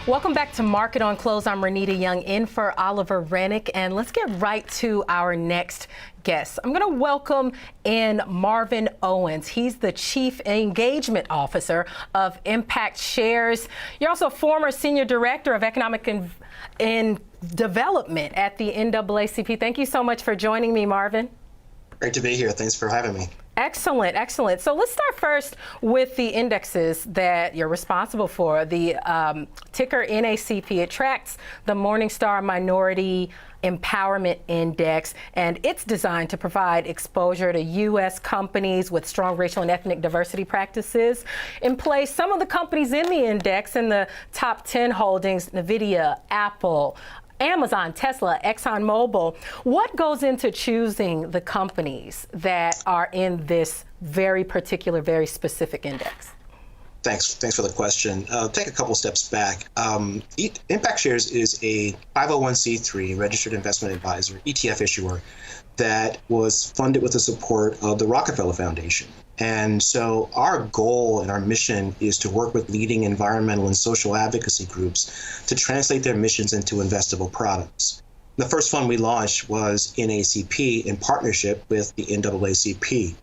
Welcome back to Market on Close. I'm Renita Young in for Oliver Rennick, and let's get right to our next guest. I'm going to welcome in Marvin Owens. He's the Chief Engagement Officer of Impact Shares. You're also a former Senior Director of Economic and Development at the NAACP. Thank you so much for joining me, Marvin. Great to be here. Thanks for having me. Excellent, excellent. So let's start first with the indexes that you're responsible for. The ticker NACP, it tracks the Morningstar Minority Empowerment Index, and it's designed to provide exposure to U.S. companies with strong racial and ethnic diversity practices in place. Some of the companies in the index in the top 10 holdings, NVIDIA, Apple, Amazon, Tesla, ExxonMobil. What goes into choosing the companies that are in this very particular, very specific index? Thanks for the question. Take a couple steps back. Impact Shares is a 501c3 registered investment advisor, ETF issuer, that was funded with the support of the Rockefeller Foundation. And so our goal and our mission is to work with leading environmental and social advocacy groups to translate their missions into investable products. The first fund we launched was NACP in partnership with the NAACP.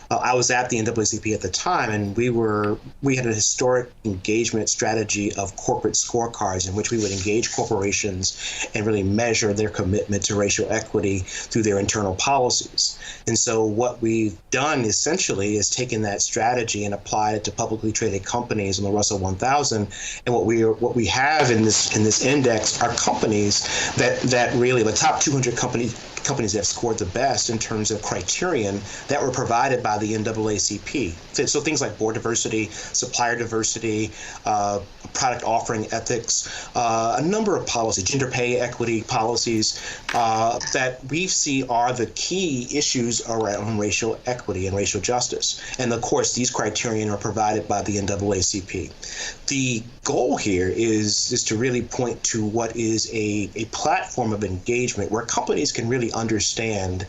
I was at the NAACP at the time, and we had a historic engagement strategy of corporate scorecards in which we would engage corporations and really measure their commitment to racial equity through their internal policies. And so what we've done essentially is taken that strategy and applied it to publicly traded companies in the Russell 1000. And what we have in this index are companies that really the top 200 companies that have scored the best in terms of criterion that were provided by the NAACP. So things like board diversity, supplier diversity, product offering ethics, a number of policies, gender pay equity policies that we see are the key issues around racial equity and racial justice. And of course, these criterion are provided by the NAACP. The goal here is to really point to what is a platform of engagement where companies can really understand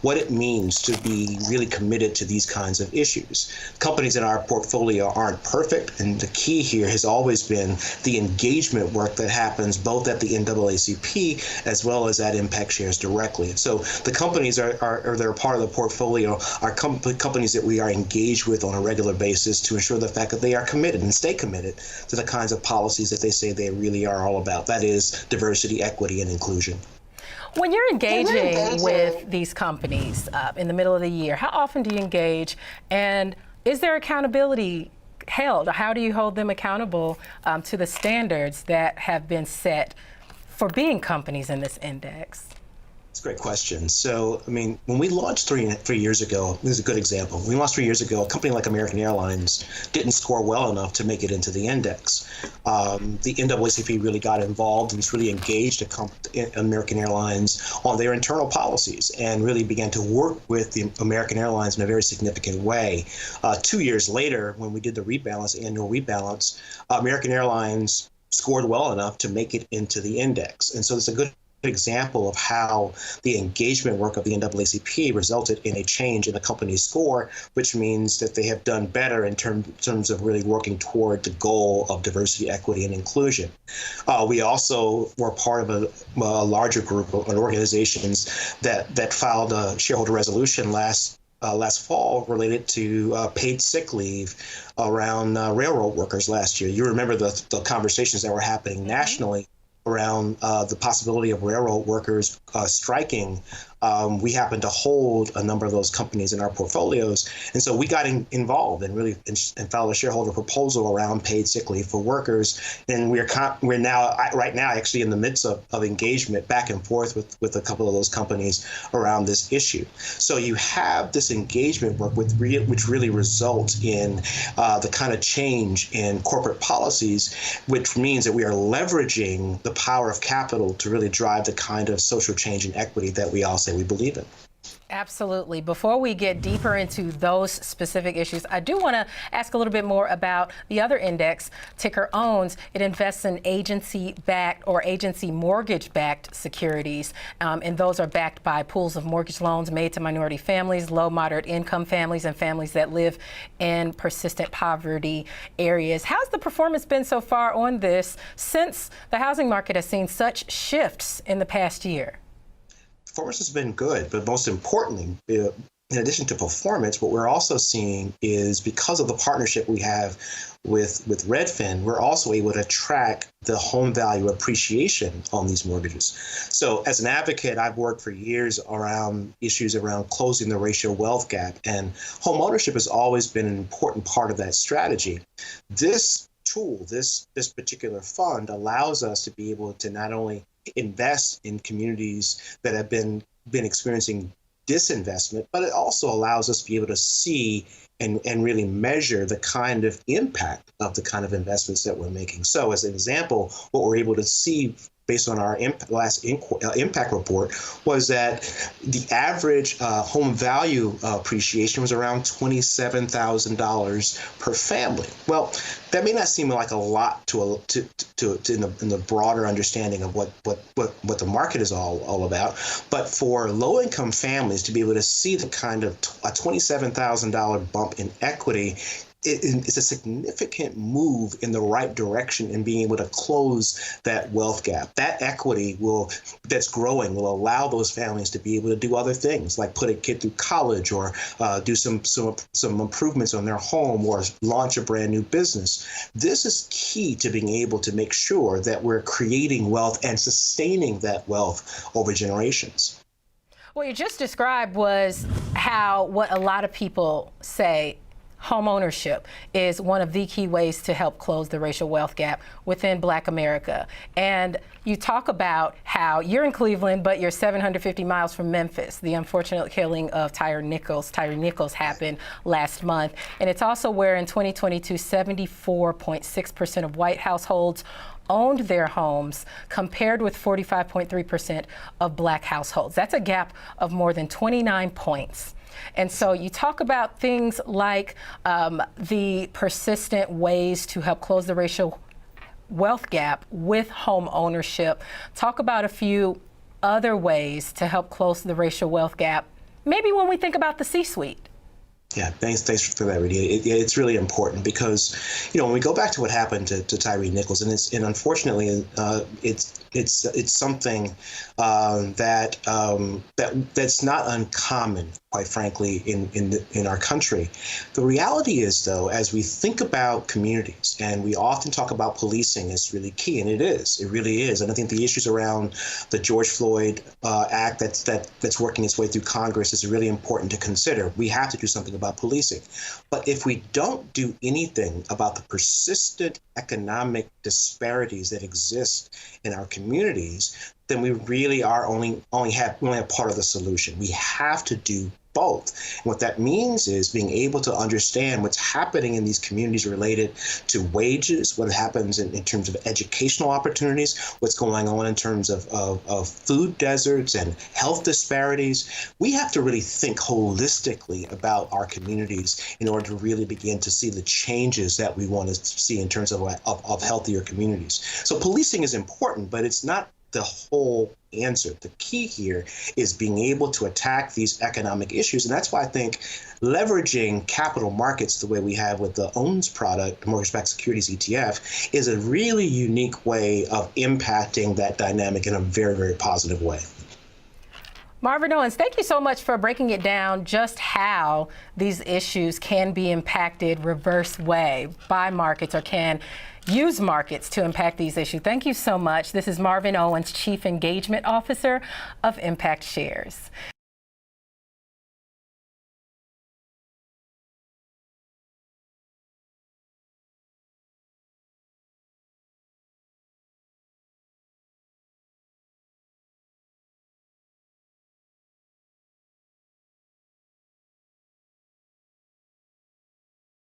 what it means to be really committed to these kinds of issues. Companies in our portfolio aren't perfect, and the key here has always been the engagement work that happens both at the NAACP as well as at Impact Shares directly. So the companies that are part of the portfolio are companies that we are engaged with on a regular basis to ensure the fact that they are committed and stay committed to the kinds of policies that they say they really are all about. That is diversity, equity, and inclusion. When you're engaging with these companies in the middle of the year, how often do you engage, and is there accountability held? How do you hold them accountable to the standards that have been set for being companies in this index? That's a great question. So, I mean, when we launched three years ago, this is a good example. When we launched 3 years ago, a company like American Airlines didn't score well enough to make it into the index. The NAACP really got involved and really engaged American Airlines on their internal policies and really began to work with the American Airlines in a very significant way. 2 years later, when we did the annual rebalance, American Airlines scored well enough to make it into the index. And so it's a good example of how the engagement work of the NAACP resulted in a change in the company's score, which means that they have done better in terms of really working toward the goal of diversity, equity, and inclusion. We also were part of a larger group of organizations that filed a shareholder resolution last fall related to paid sick leave around railroad workers last year. You remember the conversations that were happening nationally around the possibility of railroad workers striking. We happen to hold a number of those companies in our portfolios. And so we got involved and really filed a shareholder proposal around paid sick leave for workers. And we're now right now actually in the midst of engagement back and forth with a couple of those companies around this issue. So you have this engagement work which really results in the kind of change in corporate policies, which means that we are leveraging the power of capital to really drive the kind of social change and equity that we all say we believe in. Absolutely. Before we get deeper into those specific issues, I do want to ask a little bit more about the other index, ticker Owens. It invests in agency-backed or agency mortgage-backed securities, and those are backed by pools of mortgage loans made to minority families, low, moderate income families, and families that live in persistent poverty areas. How's the performance been so far on this since the housing market has seen such shifts in the past year? Performance has been good, but most importantly, in addition to performance, what we're also seeing is because of the partnership we have with Redfin, we're also able to track the home value appreciation on these mortgages. So as an advocate, I've worked for years around issues around closing the racial wealth gap, and home ownership has always been an important part of that strategy. This tool, this particular fund allows us to be able to not only invest in communities that have been experiencing disinvestment, but it also allows us to be able to see and really measure the kind of impact of the kind of investments that we're making. So as an example, what we're able to see based on our last impact report was that the average home value appreciation was around $27,000 per family. Well, that may not seem like a lot in the broader understanding of what the market is all about, but for low-income families to be able to see the kind of a $27,000 bump in equity, it's a significant move in the right direction in being able to close that wealth gap. That equity that's growing will allow those families to be able to do other things, like put a kid through college or do some improvements on their home or launch a brand new business. This is key to being able to make sure that we're creating wealth and sustaining that wealth over generations. What you just described was what a lot of people say home ownership is one of the key ways to help close the racial wealth gap within Black America. And you talk about how you're in Cleveland, but you're 750 miles from Memphis. The unfortunate killing of Tyre Nichols happened last month. And it's also where in 2022, 74.6% of white households owned their homes, compared with 45.3% of Black households. That's a gap of more than 29 points. And so you talk about things like the persistent ways to help close the racial wealth gap with home ownership. Talk about a few other ways to help close the racial wealth gap, maybe when we think about the C-suite. Yeah, thanks for that, Rudy. It's really important because, when we go back to what happened to Tyre Nichols, and unfortunately, it's something that's not uncommon, quite frankly, in our country. The reality is, though, as we think about communities, and we often talk about policing is really key, and it really is. And I think the issues around the George Floyd Act that's working its way through Congress is really important to consider. We have to do something about policing. But if we don't do anything about the persistent economic disparities that exist in our communities, then we really are only have part of the solution. We have to do both. And what that means is being able to understand what's happening in these communities related to wages, what happens in terms of educational opportunities, what's going on in terms of food deserts and health disparities. We have to really think holistically about our communities in order to really begin to see the changes that we want to see in terms of healthier communities. So policing is important, but it's not the whole answer. The key here is being able to attack these economic issues. And that's why I think leveraging capital markets the way we have with the Owens product, mortgage-backed securities ETF, is a really unique way of impacting that dynamic in a very, very positive way. Marvin Owens, thank you so much for breaking it down just how these issues can be impacted reverse way by markets or can use markets to impact these issues. Thank you so much. This is Marvin Owens, Chief Engagement Officer of Impact Shares.